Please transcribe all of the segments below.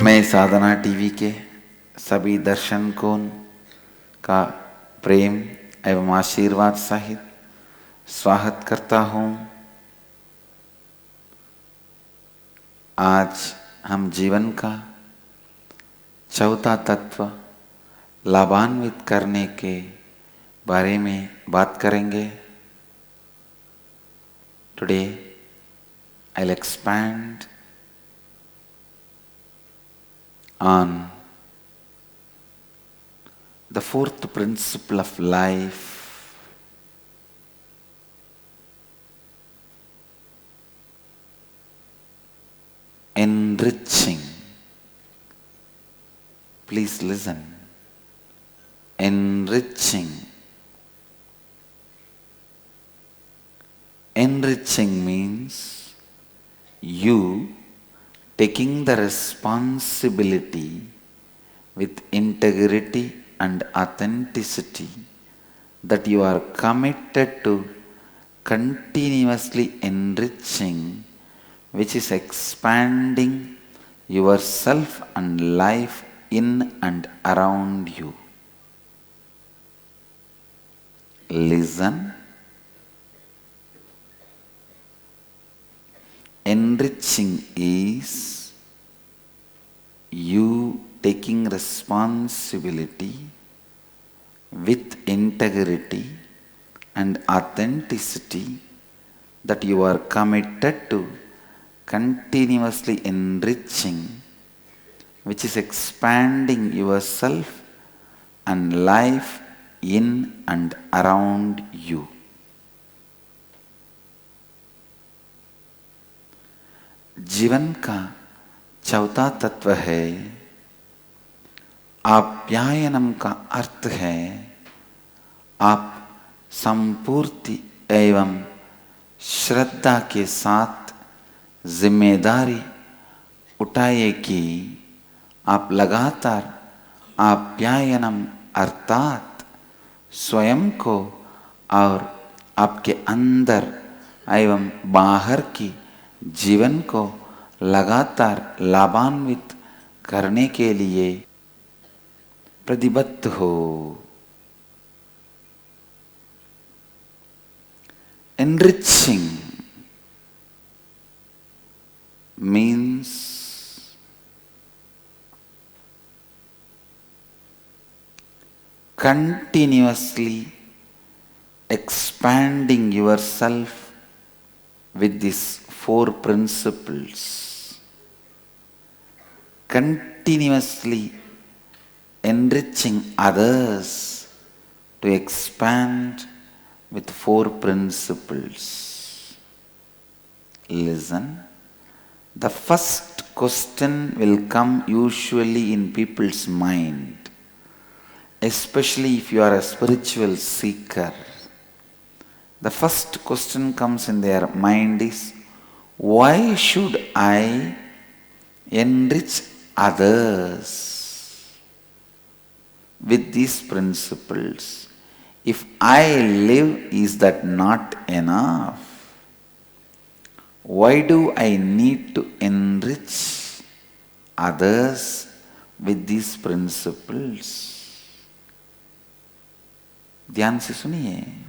मैं साधना टीवी के सभी दर्शकों का प्रेम एवं आशीर्वाद सहित स्वागत करता हूँ। आज हम जीवन का चौथा तत्व लाभान्वित करने के बारे में बात करेंगे। Today I'll expand on the fourth principle of life, enriching. Please listen. Enriching. Enriching means you taking the responsibility with integrity and authenticity that you are committed to continuously enriching, which is expanding yourself and life in and around you. Listen. Enriching is you taking responsibility with integrity and authenticity that you are committed to continuously enriching, which is expanding yourself and life in and around you. जीवन का चौथा तत्व है आप्यायनम का अर्थ है आप संपूर्ति एवं श्रद्धा के साथ जिम्मेदारी उठाइए कि आप लगातार आप्यायनम अर्थात स्वयं को और आपके अंदर एवं बाहर की जीवन को लगातार लाभान्वित करने के लिए प्रतिबद्ध हो। Enriching means continuously expanding yourself with these four principles, continuously enriching others to expand with four principles. Listen. The first question will come usually in people's mind, especially if you are a spiritual seeker. The first question comes in their mind is, why should I enrich others with these principles? If I live, is that not enough? Why do I need to enrich others with these principles? ध्यान से सुनिए।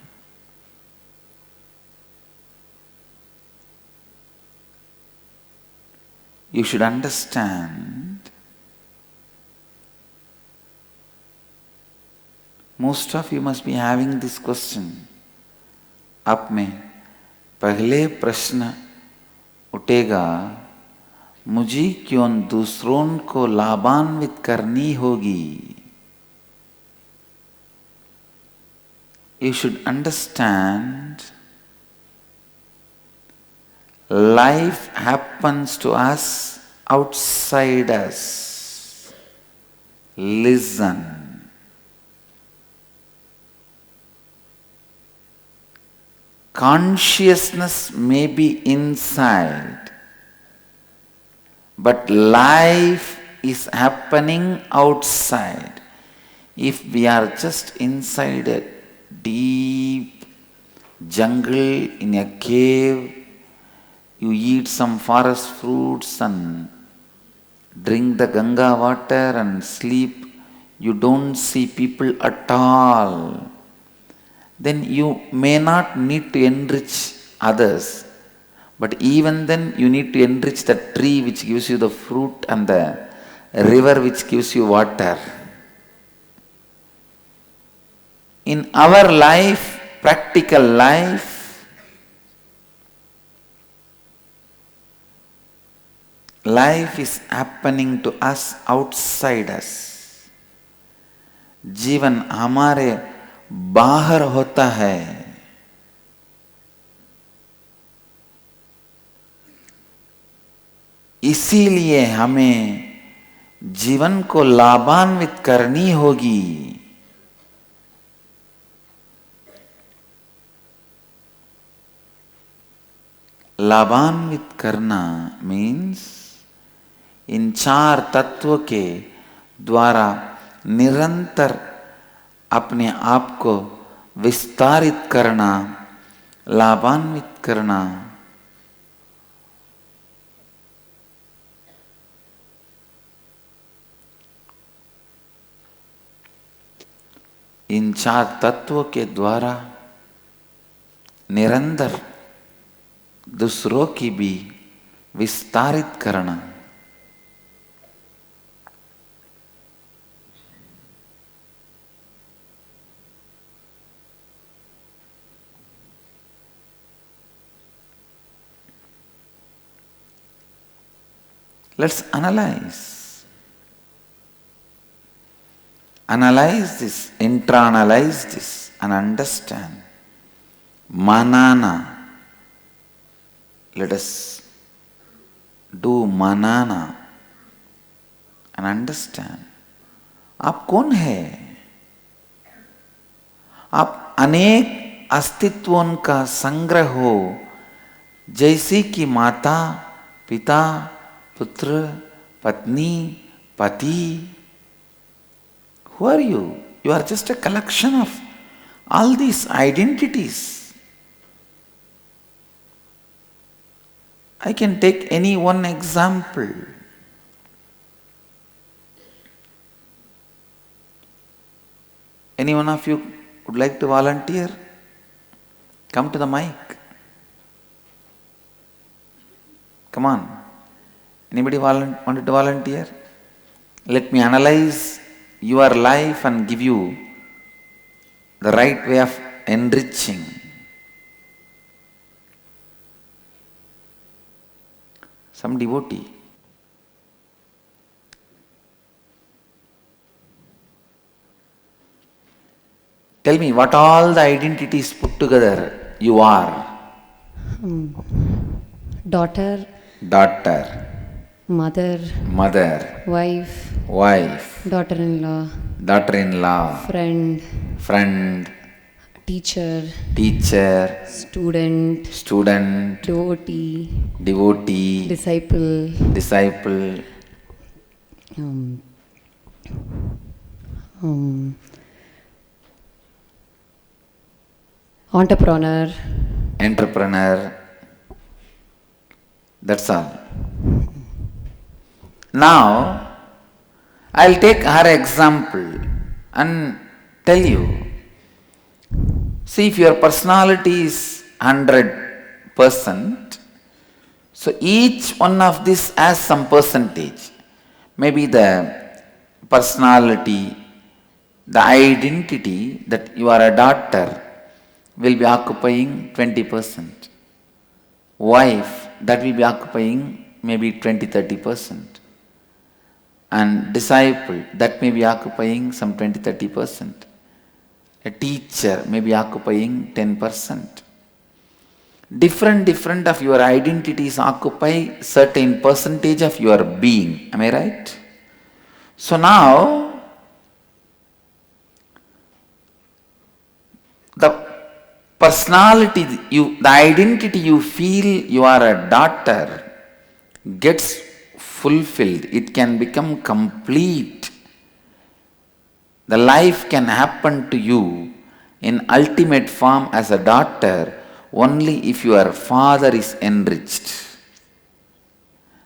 You should understand, most of you must be having this question. आप में पहले प्रश्न उठेगा, मुझे क्यों दूसरों को लाभान्वित करनी होगी? You should understand, life happens to us outside us. Listen. Consciousness may be inside, but life is happening outside. If we are just inside a deep jungle in a cave, you eat some forest fruits and drink the Ganga water and sleep, you don't see people at all, then you may not need to enrich others. But even then, you need to enrich the tree which gives you the fruit and the river which gives you water. In our life, practical life, life is happening to us outside us. जीवन हमारे बाहर होता है. इसीलिए हमें जीवन को लाभान्वित करनी होगी. लाभान्वित करना मीन्स इन 4 तत्वों के द्वारा निरंतर अपने आप को विस्तारित करना, लाभान्वित करना. इन 4 तत्वों के द्वारा निरंतर दूसरों की भी विस्तारित करना. Let's analyze. Analyze this, internalize this and understand. Manana. Let us do manana and understand. आप कौन है? आप अनेक अस्तित्वों का संग्रह हो, जैसे कि माता, पिता, पुत्र, पत्नी, पति. Who are you? You are just a collection of all these identities. I can take any one example. Any one of you would like to volunteer? Come to the mic. Come on. Anybody wanted to volunteer? Let me analyze your life and give you the right way of enriching. Some devotee. Tell me what all the identities put together you are. Daughter. Daughter. Mother. Mother. Wife. Wife. Daughter-in-law. Daughter-in-law. Friend. Friend. Teacher. Teacher. Student. Student. Devotee. Devotee. Disciple. Disciple. Entrepreneur. Entrepreneur. That's all. Now, I'll take her example and tell you. See, if your personality is 100%, so each one of this has some percentage. Maybe the personality, the identity that you are a daughter will be occupying 20%. Wife, that will be occupying maybe 20-30%. And disciple, that may be occupying some 20-30%. A teacher may be occupying 10%. Different of your identities occupy certain percentage of your being. Am I right? So now, the personality, the identity you feel you are a daughter gets fulfilled. It can become complete. The life can happen to you in ultimate form as a daughter only if your father is enriched.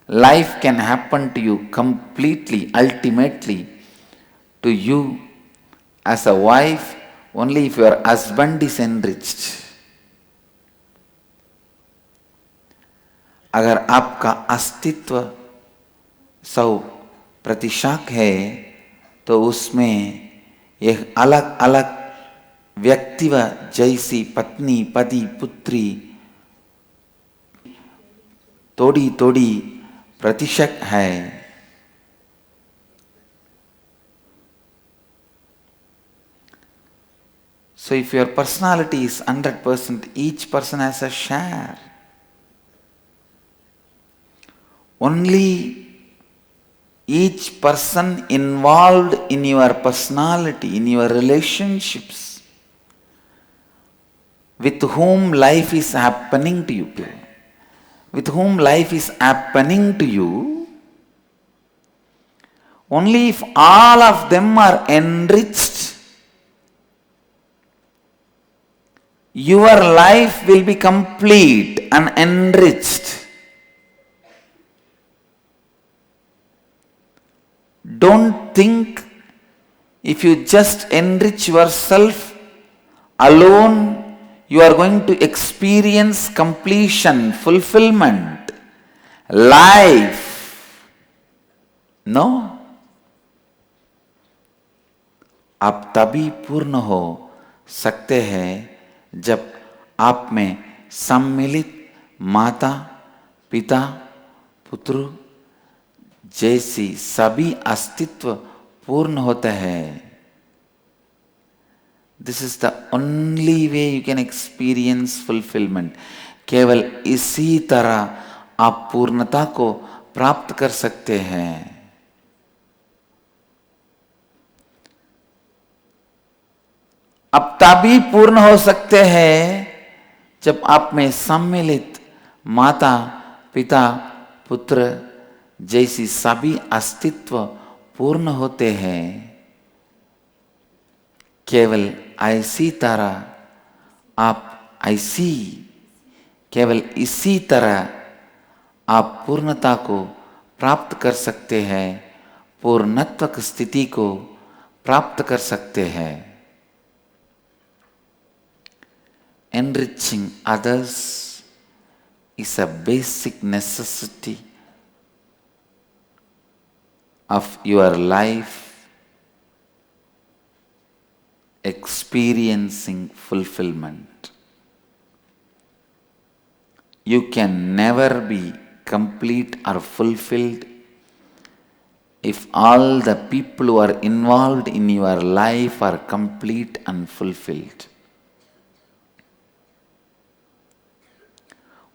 Life can happen to you completely, ultimately, to you as a wife only if your husband is enriched. अगर आपका अस्तित्व 100% है तो उसमें एक अलग अलग व्यक्तिव जैसी पत्नी, पति, पुत्री तोड़ी तोड़ी प्रतिशत है. So if your personality is 100%, each person has a share. Only each person involved in your personality, in your relationships, with whom life is happening to you, with whom life is happening to you, only if all of them are enriched, your life will be complete and enriched. Don't think if you just enrich yourself alone, you are going to experience completion, fulfillment, life. No. आप तभी पूर्ण हो सकते हैं जब आप में सम्मिलित माता, पिता, पुत्र जैसी सभी अस्तित्व पूर्ण होते हैं. This is the only way you can experience fulfillment. केवल इसी तरह आप पूर्णता को प्राप्त कर सकते हैं. आप तभी पूर्ण हो सकते हैं जब आप में सम्मिलित माता, पिता, पुत्र जैसी सभी अस्तित्व पूर्ण होते हैं. केवल ऐसी तरह केवल इसी तरह आप पूर्णता को प्राप्त कर सकते हैं, पूर्णत्व की स्थिति को प्राप्त कर सकते हैं. Enriching others is a basic necessity of your life experiencing fulfillment. You can never be complete or fulfilled if all the people who are involved in your life are complete and fulfilled.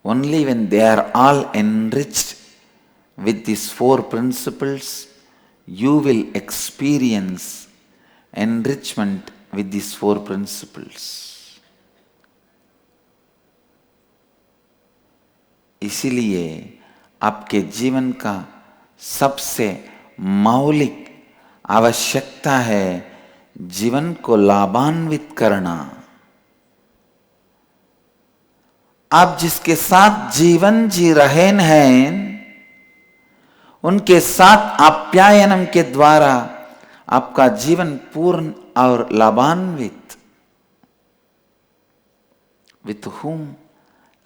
Only when they are all enriched with these four principles, you will experience enrichment with these four principles. इसीलिए आपके जीवन का सबसे मौलिक आवश्यकता है जीवन को लाभान्वित करना. आप जिसके साथ जीवन जी रहे हैं उनके साथ आप्यायन के द्वारा आपका जीवन पूर्ण और लाभान्वित. With whom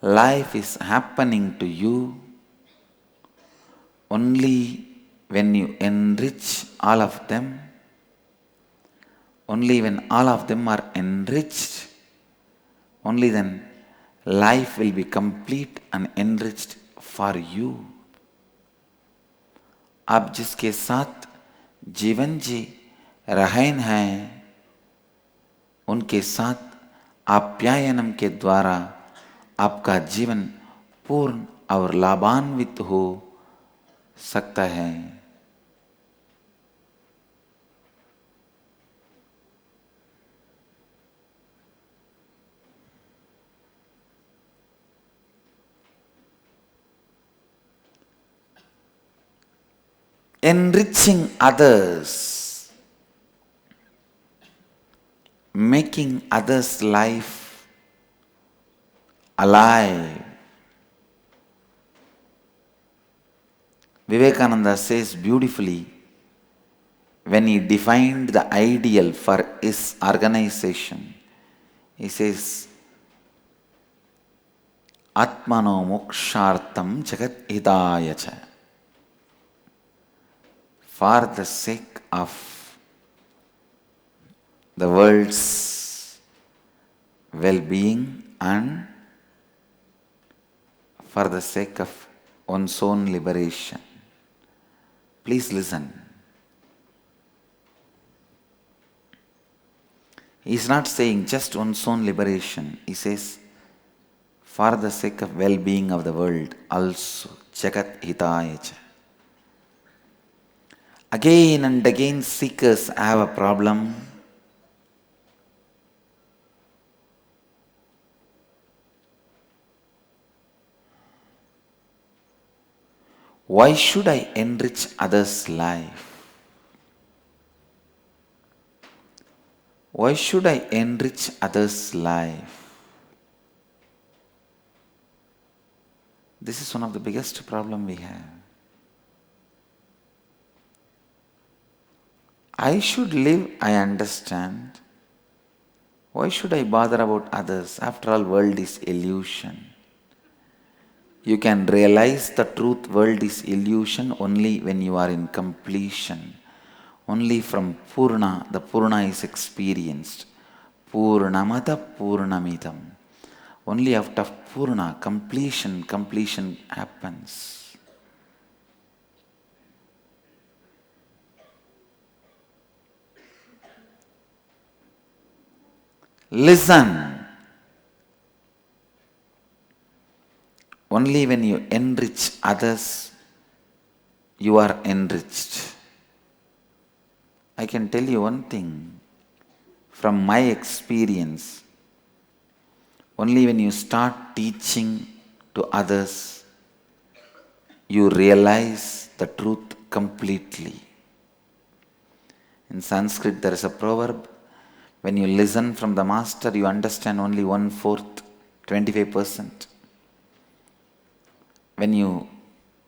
life is happening to you, only when you enrich all of them, only when all of them are enriched, only then life will be complete and enriched for you. आप जिसके साथ जीवन जी रहे हैं उनके साथ आप्यायनम के द्वारा आपका जीवन पूर्ण और लाभान्वित हो सकता है. Enriching others, making others' life alive, Vivekananda says beautifully when he defined the ideal for his organization. He says, Atmano mokshartam jagat hidayacha. For the sake of the world's well-being and for the sake of one's own liberation. Please listen. He is not saying just one's own liberation. He says, for the sake of well-being of the world also. Jagat hitayacha. Again and again seekers have a problem. Why should I enrich others' life? Why should I enrich others' life? This is one of the biggest problem we have. I should live, I understand. Why should I bother about others? After all, world is illusion. You can realize the truth, world is illusion only when you are in completion. Only from Purna, the Purna is experienced. Purnamada Purnamidam. Only after Purna, completion happens. Listen. Only when you enrich others, you are enriched. I can tell you one thing from my experience. Only when you start teaching to others, you realize the truth completely. In Sanskrit, there is a proverb. When you listen from the master, you understand only 1/4, 25%. When you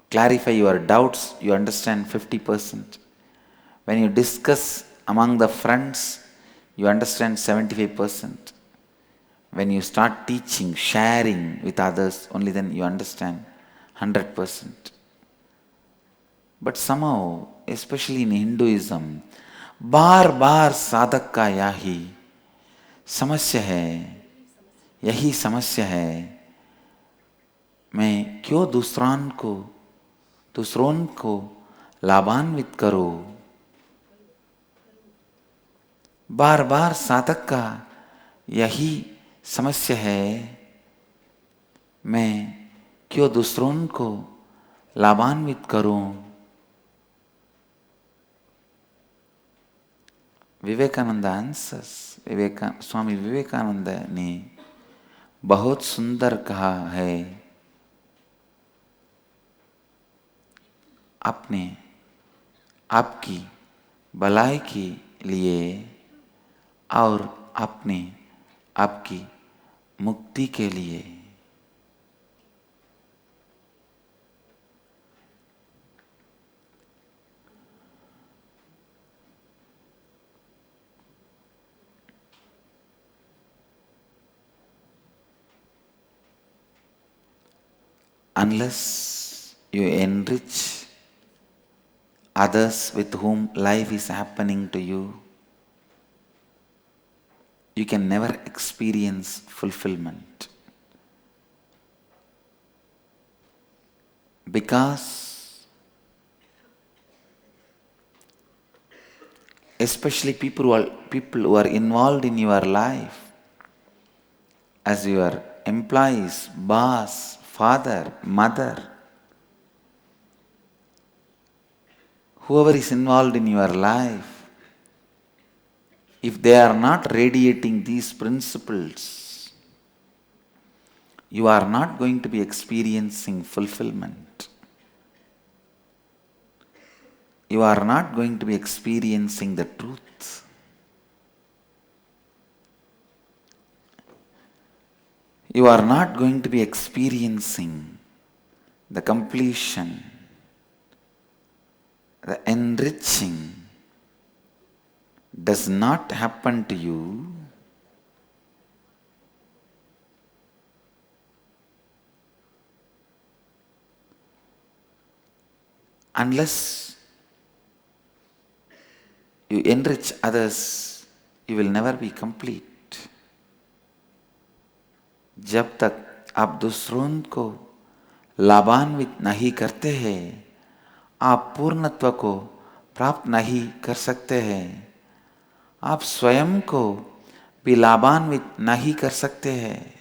clarify your doubts, you understand 50%. When you discuss among the friends, you understand 75%. When you start teaching, sharing with others, only then you understand 100%. But somehow, especially in Hinduism, बार बार साधक का यही समस्या है, यही समस्या है, मैं क्यों दूसरों को लाभान्वित करूं? बार बार साधक का यही समस्या है, मैं क्यों दूसरों को लाभान्वित करूं? विवेकानंद आंसर्स, स्वामी विवेकानंद ने बहुत सुंदर कहा है, अपने आपकी भलाई के लिए और अपने आपकी मुक्ति के लिए. Unless you enrich others with whom life is happening to you, you can never experience fulfillment. Because especially people who are involved in your life, as your employees, boss, father, mother, whoever is involved in your life, if they are not radiating these principles, you are not going to be experiencing fulfillment. You are not going to be experiencing the truth. You are not going to be experiencing the completion the enriching does not happen to you unless you enrich others, you will never be complete. जब तक आप दूसरों को लाभान्वित नहीं करते हैं, आप पूर्णत्व को प्राप्त नहीं कर सकते हैं। आप स्वयं को भी लाभान्वित नहीं कर सकते हैं।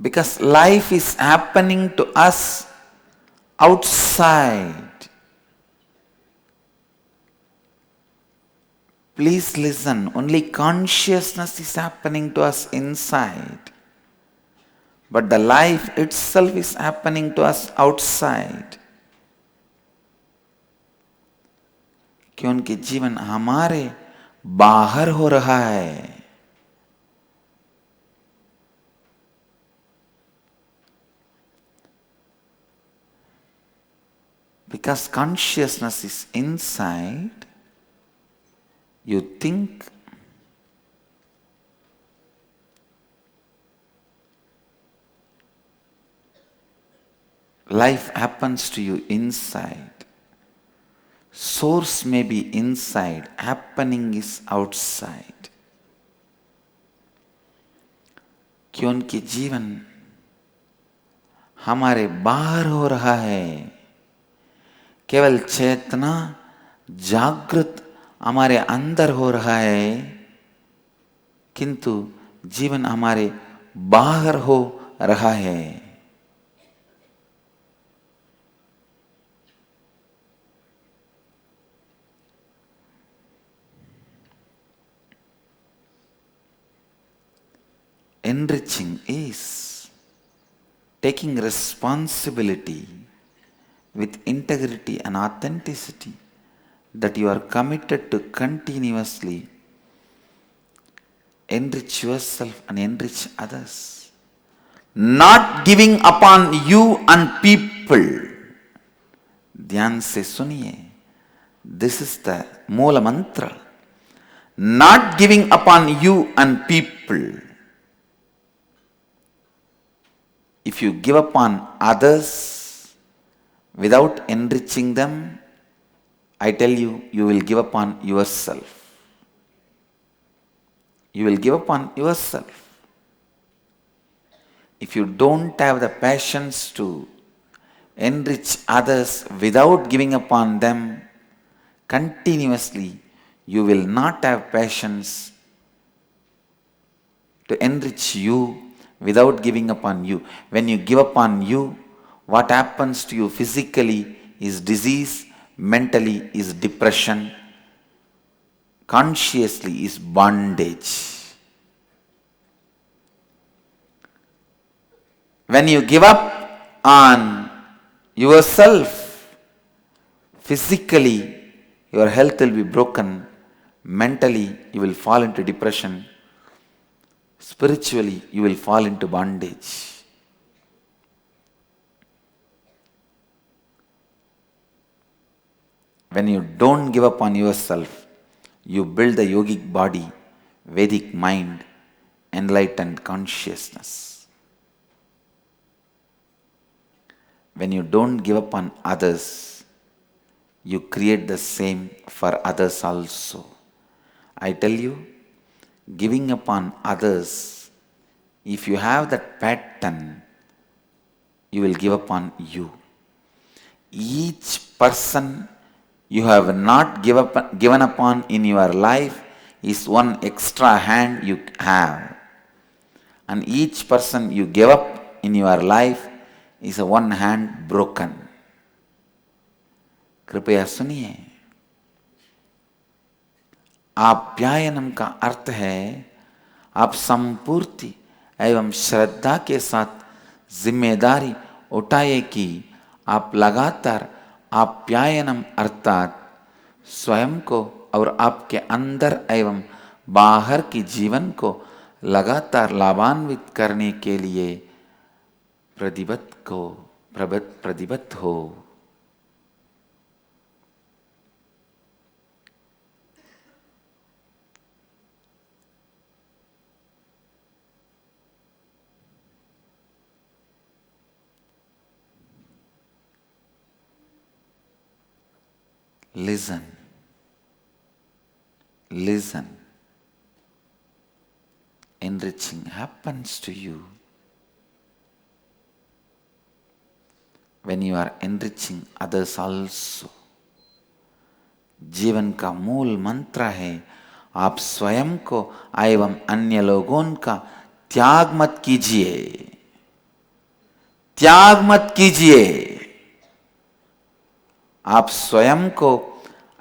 Because life is happening to us outside. Please listen, only consciousness is happening to us inside. But the life itself is happening to us outside. क्योंकि जीवन हमारे बाहर हो रहा है। Because consciousness is inside, you think, life happens to you inside. Source may be inside, happening is outside. क्योंकि जीवन हमारे बाहर हो रहा है। केवल चेतना जागृत हमारे अंदर हो रहा है, किंतु जीवन हमारे बाहर हो रहा है। Enriching is taking responsibility with integrity and authenticity, that you are committed to continuously enrich yourself and enrich others. Not giving upon you and people. ध्यान से सुनिए, this is the मूल mantra. Not giving upon you and people. If you give upon others without enriching them, I tell you, you will give upon yourself. You will give upon yourself. If you don't have the passions to enrich others without giving upon them continuously, you will not have passions to enrich you without giving upon you. When you give upon you, what happens to you physically is disease, mentally is depression, consciously is bondage. When you give up on yourself, physically your health will be broken, mentally you will fall into depression, spiritually you will fall into bondage. When you don't give up on yourself, you build the yogic body, Vedic mind, enlightened consciousness. When you don't give up on others, you create the same for others also. I tell you, giving upon others, if you have that pattern, you will give upon you. Each person you have not given upon in your life is one extra hand you have. And each person you give up in your life is a one hand broken. कृपया सुनिए, आप्यायनम का अर्थ है आप संपूर्ति एवं श्रद्धा के साथ जिम्मेदारी उठाए कि आप लगातार आप्यायनम अर्थात स्वयं को और आपके अंदर एवं बाहर की जीवन को लगातार लाभान्वित करने के लिए प्रतिबद्ध हो। Listen. Listen. Enriching happens to you when you are enriching others also. जीवन का मूल मंत्र है, आप स्वयं को एवं अन्य लोगों का त्याग मत कीजिए। त्याग मत कीजिए। आप स्वयं को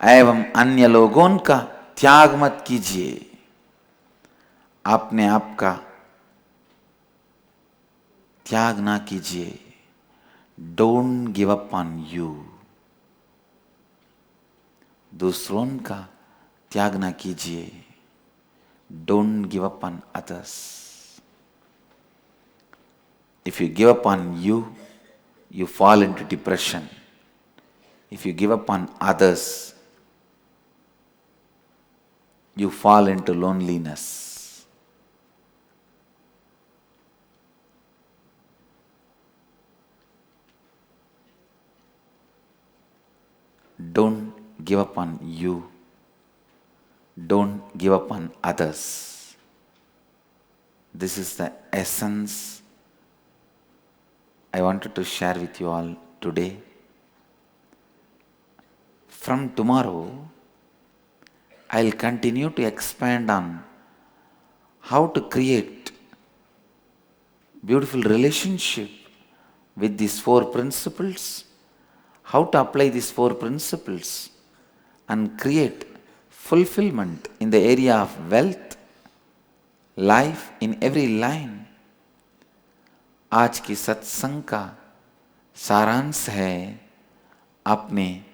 एवं अन्य लोगों का त्याग मत कीजिए। अपने आप का त्याग ना कीजिए। Don't give up on you. दूसरों का त्याग ना कीजिए। Don't give up on others. If you give up on you, you fall into depression. If you give up on others, you fall into loneliness. Don't give up on you. Don't give up on others. This is the essence I wanted to share with you all today. From tomorrow, I'll continue to expand on how to create beautiful relationship with these 4 principles, how to apply these 4 principles and create fulfillment in the area of wealth, life in every line. आज की सत्संग का सारांश है, अपने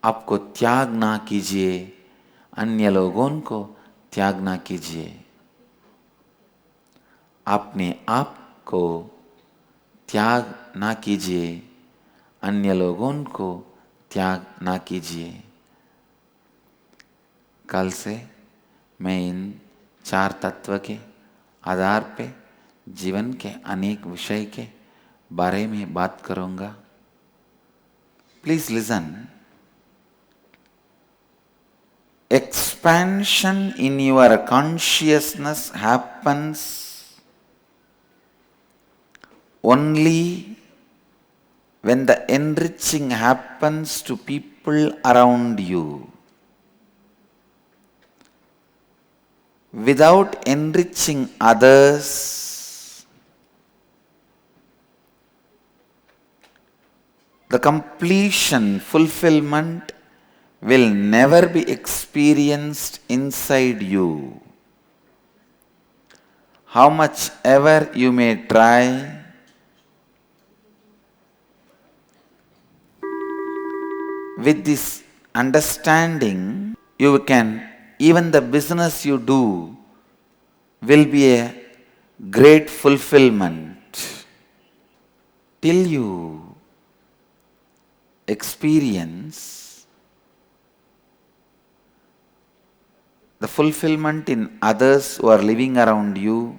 आप को त्याग ना कीजिए, अन्य लोगों को त्याग ना कीजिए। अपने आप को त्याग ना कीजिए, अन्य लोगों को त्याग ना कीजिए। कल से मैं इन 4 तत्व के आधार पे जीवन के अनेक विषय के बारे में बात करूंगा। Please listen. Expansion in your consciousness happens only when the enriching happens to people around you. Without enriching others, the completion, fulfillment will never be experienced inside you. How much ever you may try, with this understanding, you can, even the business you do will be a great fulfillment. Till you experience the fulfillment in others who are living around you,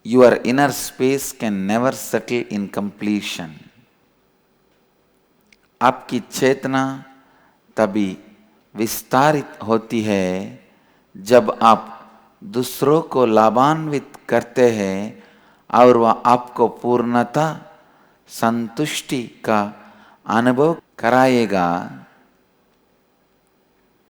your inner space can never settle in completion. आपकी चेतना तभी विस्तारित होती है जब आप दूसरों को लाभान्वित करते हैं और वह आपको पूर्णता संतुष्टि का अनुभव कराएगा।